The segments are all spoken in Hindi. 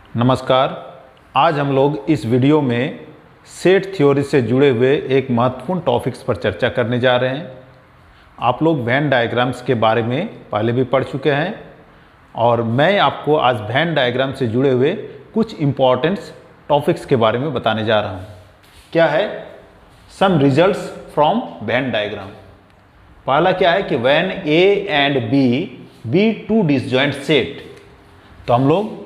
नमस्कार। आज हम लोग इस वीडियो में सेट थ्योरी से जुड़े हुए एक महत्वपूर्ण टॉपिक्स पर चर्चा करने जा रहे हैं। आप लोग वेन डायग्राम्स के बारे में पहले भी पढ़ चुके हैं और मैं आपको आज वेन डायग्राम से जुड़े हुए कुछ इम्पॉर्टेंट टॉपिक्स के बारे में बताने जा रहा हूँ। क्या है? Some results from Venn diagram. पहला क्या है कि when A and B two disjoint set, तो हम लोग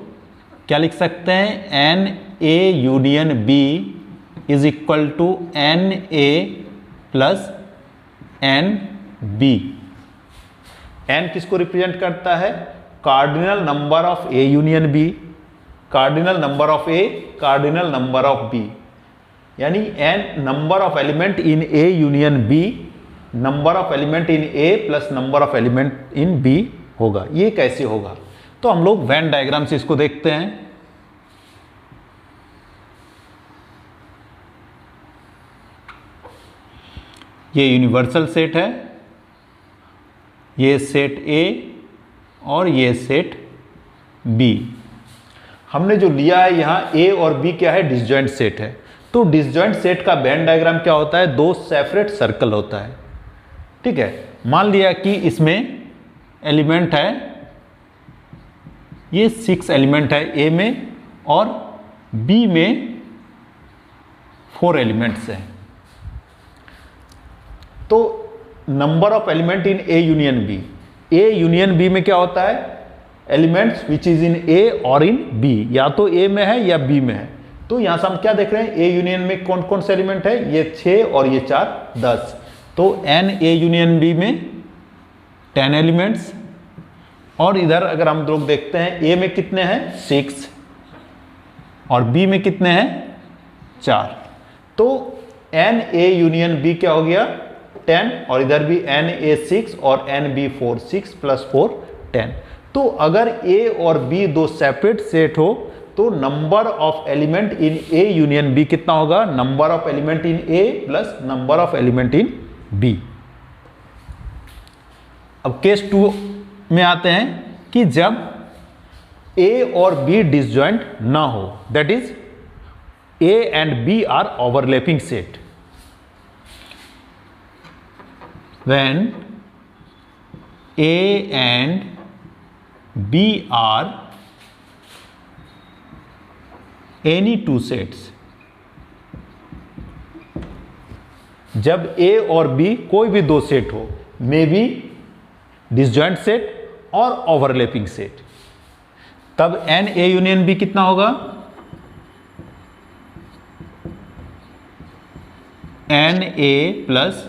क्या लिख सकते हैं? N A union B is equal to N A plus N B. N किसको रिप्रेजेंट करता है? Cardinal number of A union B, cardinal number of A, cardinal number of B, यानी n number of element in A union B, number of element in A plus number of element in B होगा। ये कैसे होगा? तो हम लोग वेन डायग्राम से इसको देखते हैं। ये यूनिवर्सल सेट है, ये सेट ए और ये सेट बी। हमने जो लिया है यहां ए और बी क्या है? डिसजॉइंट सेट है। तो डिसजॉइंट सेट का वेन डायग्राम क्या होता है? दो सेपरेट सर्कल होता है। ठीक है, मान लिया कि इसमें एलिमेंट है, ये 6 एलिमेंट है ए में और बी में 4 एलिमेंट्स हैं। तो number of element in A union B, A union B में क्या होता है? एलिमेंट्स विच इज इन ए और इन बी, या तो ए में है या बी में है। तो यहां से हम क्या देख रहे हैं? ए यूनियन में कौन कौन से एलिमेंट है? ये 6 और ये 4 10। तो एन ए यूनियन बी में 10 एलिमेंट्स, और इधर अगर हम लोग देखते हैं ए में कितने हैं? 6 और बी में कितने हैं? 4। तो एन ए यूनियन बी क्या हो गया? 10, और इधर भी एन ए 6 और एन बी 4, 6 + 4 10। तो अगर ए और बी दो सेपरेट सेट हो तो number of element in A union B कितना होगा? Number of element in A plus number of element in B. अब केस 2 में आते हैं कि जब ए और बी डिसजॉइंट ना हो, that is A and B are overlapping set. When A and B are any two sets, जब A और B कोई भी दो सेट हो, मे बी डिसजॉइंट सेट और ओवरलैपिंग सेट, तब एन ए यूनियन बी कितना होगा? N A plus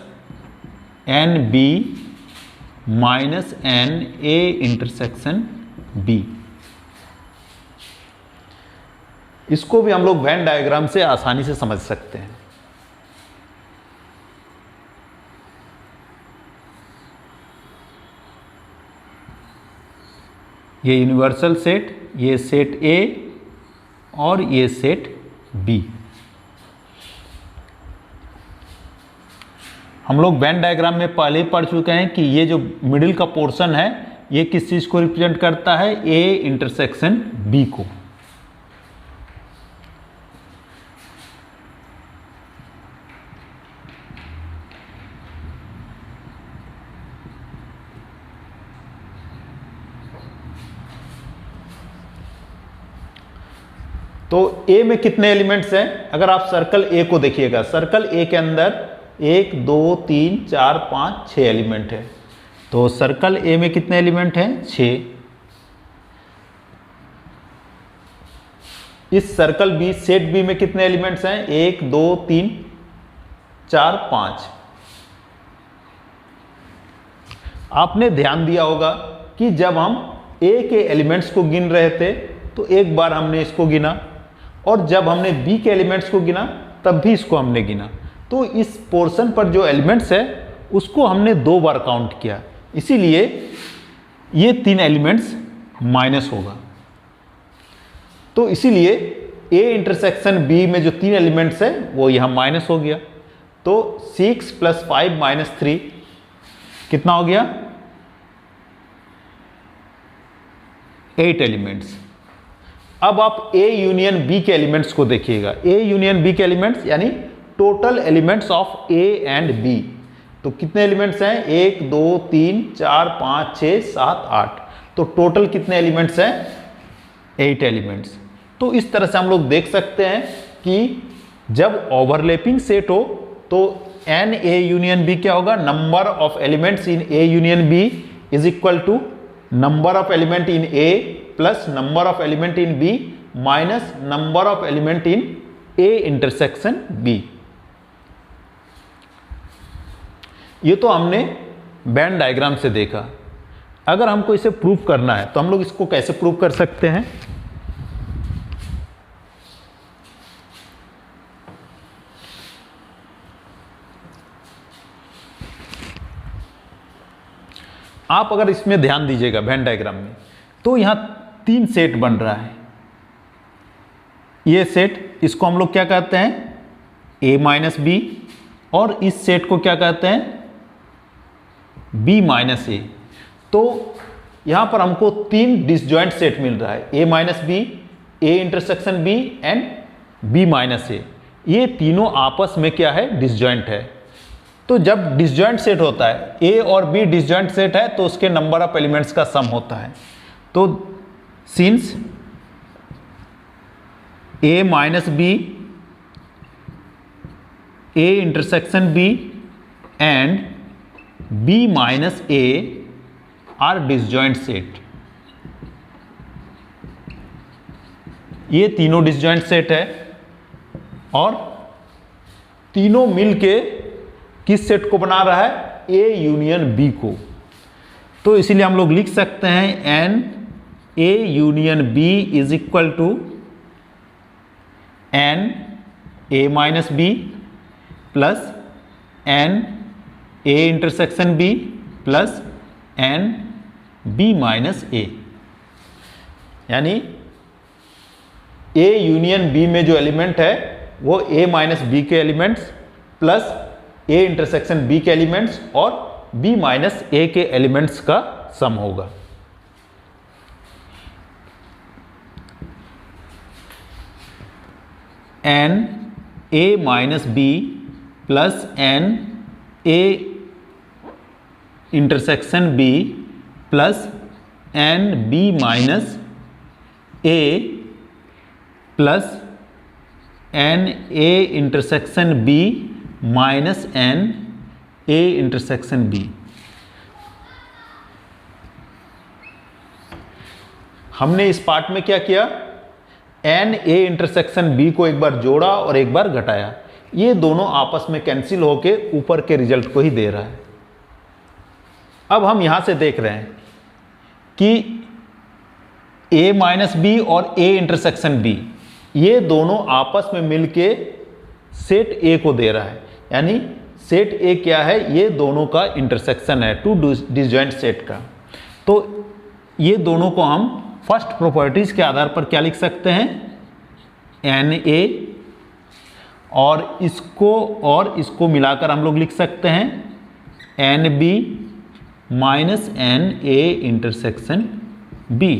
N B minus N A intersection B. इसको भी हम लोग वेन डायग्राम से आसानी से समझ सकते हैं। ये यूनिवर्सल सेट, ये सेट ए और ये सेट बी। हम लोग वेन डायग्राम में पहले ही पढ़ चुके हैं कि ये जो मिडिल का पोर्शन है ये किस चीज को रिप्रेजेंट करता है? ए इंटरसेक्शन बी को। तो ए में कितने एलिमेंट्स हैं? अगर आप सर्कल ए को देखिएगा, सर्कल ए के अंदर 1 2 3 4 5 6 एलिमेंट है। तो सर्कल ए में कितने एलिमेंट हैं? 6। इस सर्कल बी, सेट बी में कितने एलिमेंट्स हैं? 1 2 3 4 5। आपने ध्यान दिया होगा कि जब हम ए के एलिमेंट्स को गिन रहे थे तो एक बार हमने इसको गिना, और जब हमने बी के एलिमेंट्स को गिना तब भी इसको हमने गिना। तो इस पोर्शन पर जो एलिमेंट्स है उसको हमने 2 बार काउंट किया, इसीलिए ये 3 एलिमेंट्स माइनस होगा। तो इसीलिए ए इंटरसेक्शन बी में जो 3 एलिमेंट्स है वो यहां माइनस हो गया। तो 6 + 5 - 3 कितना हो गया? 8 एलिमेंट्स। अब आप ए यूनियन बी के एलिमेंट्स को देखिएगा। ए यूनियन बी के एलिमेंट्स यानी total elements of A and B. तो कितने एलिमेंट्स हैं? 1 2 3 4 5 6 7 8। तो टोटल कितने एलिमेंट्स हैं? 8 एलिमेंट्स। तो इस तरह से हम लोग देख सकते हैं कि जब ओवरलैपिंग सेट हो तो एन ए यूनियन बी क्या होगा? Number of elements in A union B is equal to number of element in A plus number of element in B minus number of element in A intersection B. ये तो हमने वेन डायग्राम से देखा। अगर हमको इसे प्रूव करना है तो हम लोग इसको कैसे प्रूव कर सकते हैं? आप अगर इसमें ध्यान दीजिएगा वेन डायग्राम में, तो यहां 3 सेट बन रहा है। ये सेट, इसको हम लोग क्या कहते हैं? a minus B. और इस सेट को क्या कहते हैं? b minus A. तो यहां पर हमको 3 डिसजॉइंट सेट मिल रहा है, a minus B, A intersection b and b minus A. ये तीनों आपस में क्या है? डिसजॉइंट है। तो जब डिसजॉइंट सेट होता है, a और b डिसजॉइंट सेट है, तो उसके नंबर ऑफ एलिमेंट्स का सम होता है। तो since a minus B, a intersection b and b minus a are disjoint set. ये तीनों डिसजॉइंट सेट है और तीनों मिलके किस सेट को बना रहा है? a यूनियन b को। तो इसीलिए हम लोग लिख सकते हैं n a union b is equal to n a minus B plus N A intersection B plus N B minus A. यानी ए यूनियन बी में जो एलिमेंट है वो ए माइनस बी के elements plus A intersection B के एलिमेंट्स और बी माइनस ए के एलिमेंट्स का सम होगा। N A minus B plus N A intersection B plus N B minus A plus N A intersection B minus N A intersection B. हमने इस पार्ट में क्या किया? एन ए इंटरसेक्शन बी को एक बार जोड़ा और एक बार घटाया। ये दोनों आपस में कैंसिल होके ऊपर के रिजल्ट को ही दे रहा है। अब हम यहां से देख रहे हैं कि a माइनस बी और a इंटरसेक्शन b ये दोनों आपस में मिलके सेट a को दे रहा है। यानी सेट a क्या है? ये दोनों का इंटरसेक्शन है, 2 डिसजॉइंट सेट का। तो ये दोनों को हम फर्स्ट प्रॉपर्टीज के आधार पर क्या लिख सकते हैं? एन ए और इसको मिलाकर हम लोग लिख सकते हैं N B minus N A intersection B.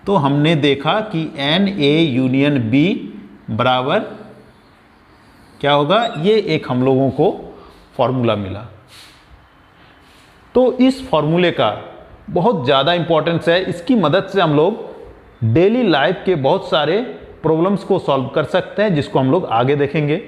तो हमने देखा कि एन ए यूनियन बी बराबर क्या होगा? ये एक हम लोगों को फॉर्मूला मिला। तो इस फॉर्मूले का बहुत ज़्यादा इंपॉर्टेंस है। इसकी मदद से हम लोग डेली लाइफ के बहुत सारे प्रॉब्लम्स को सॉल्व कर सकते हैं, जिसको हम लोग आगे देखेंगे।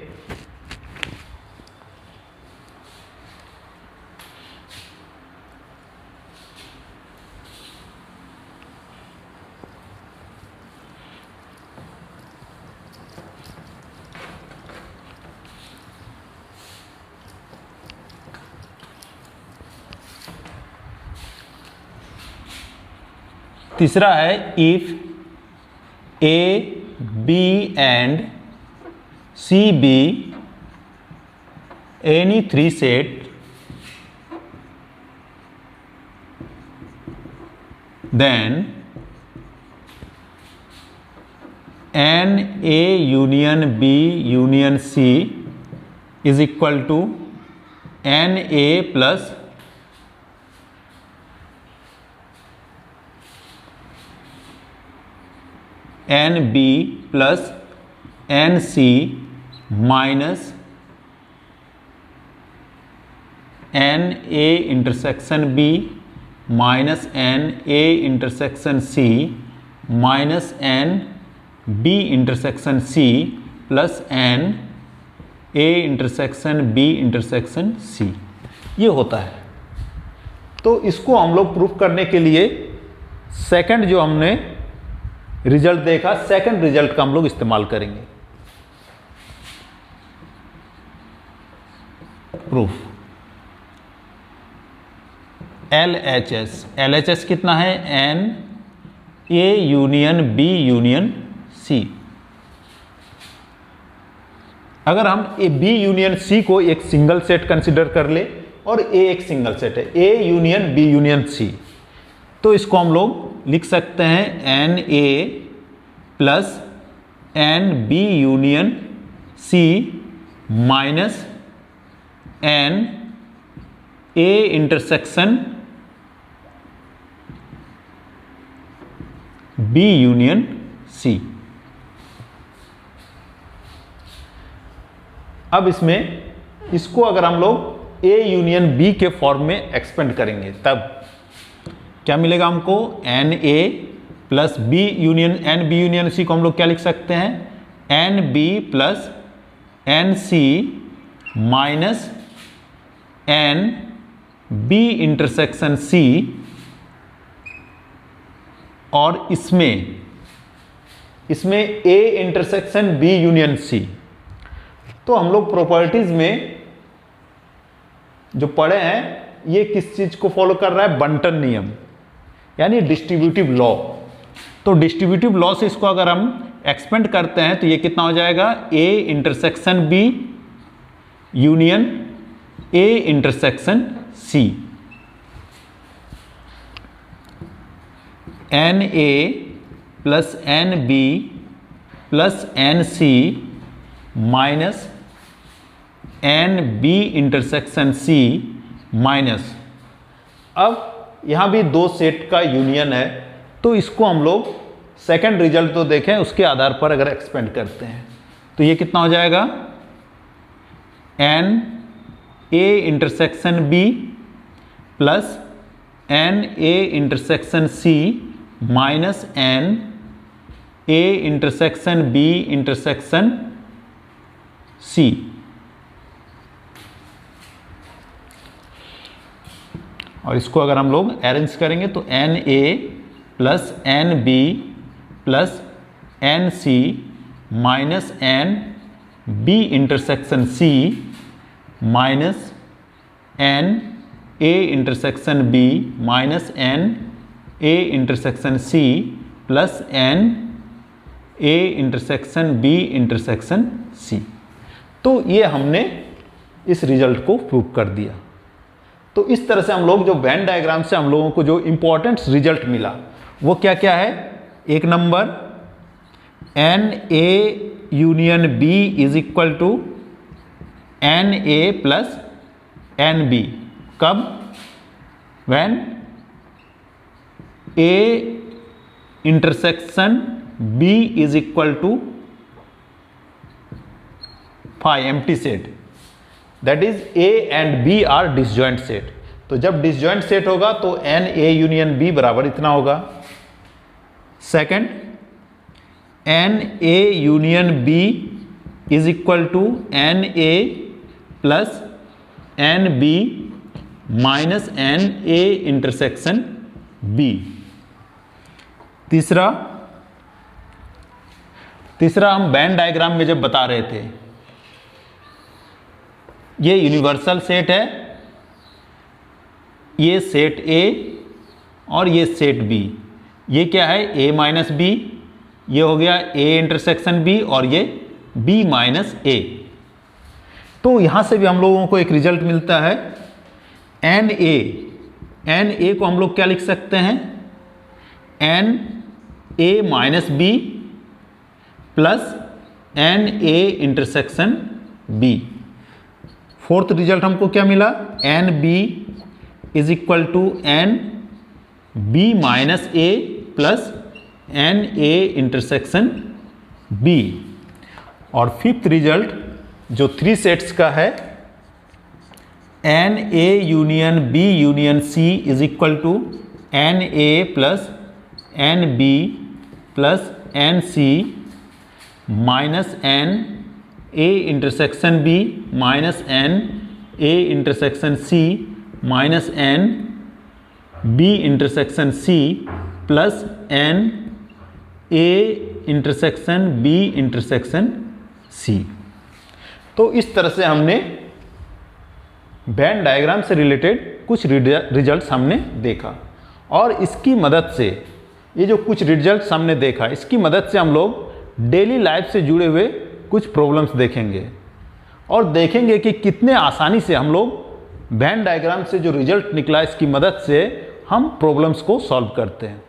तीसरा है if A B and C be any 3 set then N A union B union C is equal to N A plus N B plus N C minus N A intersection B minus N A intersection C minus N B intersection C plus N A intersection B intersection C, ये होता है। तो इसको हम लोग प्रूफ करने के लिए सेकंड जो हमने रिजल्ट देखा, सेकंड रिजल्ट का हम लोग इस्तेमाल करेंगे। प्रूफ LHS कितना है, N A union B union C. अगर हम ए बी यूनियन सी को एक सिंगल सेट कंसिडर कर ले और ए एक सिंगल सेट है, A union B union C, तो इसको हम लोग लिख सकते हैं N A plus N B union C minus N A intersection B union C. अब इसको अगर हम लोग ए यूनियन बी के फॉर्म में एक्सपेंड करेंगे तब क्या मिलेगा हमको, N A plus B union N B union C को हम लोग क्या लिख सकते हैं, N B plus N C minus N B intersection C, और इसमें A intersection B union C. तो हम लोग प्रॉपर्टीज में जो पढ़े हैं ये किस चीज को फॉलो कर रहा है, बंटन नियम यानी डिस्ट्रीब्यूटिव लॉ। तो डिस्ट्रीब्यूटिव लॉ से इसको अगर हम एक्सपेंड करते हैं तो ये कितना हो जाएगा, A intersection B union A intersection C, N A plus N B plus N C minus N B intersection C minus, अब यहां भी दो सेट का यूनियन है, तो इसको हम लोग सेकंड रिजल्ट तो देखें उसके आधार पर अगर एक्सपेंड करते हैं तो ये कितना हो जाएगा, N A intersection B plus N A intersection C minus N A intersection B intersection C. और इसको अगर हम लोग अरेंज करेंगे तो N A plus N B plus N C minus N B intersection C minus N A intersection B minus N A intersection C plus N A intersection B intersection C. तो ये हमने इस रिजल्ट को प्रूव कर दिया। तो इस तरह से हम लोग जो वेन डायग्राम से हम लोगों को जो इंपॉर्टेंट रिजल्ट मिला वो क्या क्या है, एक number n A union B is equal to N A plus N B, कब, when A intersection B is equal to phi empty set, that is A and B are disjoint set. तो जब डिसजॉइंट सेट होगा तो एन ए यूनियन बी बराबर इतना होगा। Second, N A union B is equal to N A plus N B minus N A intersection B. तीसरा हम वेन डायग्राम में जब बता रहे थे, ये यूनिवर्सल सेट है, ये सेट ए और ये सेट बी। ये क्या है, ए माइनस बी, ये हो गया ए इंटरसेक्शन बी और ये बी माइनस ए। तो यहां से भी हम लोगों को एक रिजल्ट मिलता है एन ए को हम लोग क्या लिख सकते हैं, N A minus B plus N A intersection B. Fourth result हमको क्या मिला, N B is equal to N B minus A plus N A intersection B. और फिफ्थ रिजल्ट जो 3 सेट्स का है, N A union B union C is equal to N A plus N B plus N C minus N A intersection B minus N A intersection C minus N B intersection C plus N A intersection B intersection C. तो इस तरह से हमने वेन डायग्राम से रिलेटेड कुछ रिजल्ट्स हमने देखा, और इसकी मदद से, ये जो कुछ रिजल्ट्स हमने देखा, इसकी मदद से हम लोग डेली लाइफ से जुड़े हुए कुछ प्रॉब्लम्स देखेंगे और देखेंगे कि कितने आसानी से हम लोग वेन डायग्राम से जो रिजल्ट निकला इसकी मदद से हम प्रॉब्लम्स को सॉल्व करते हैं।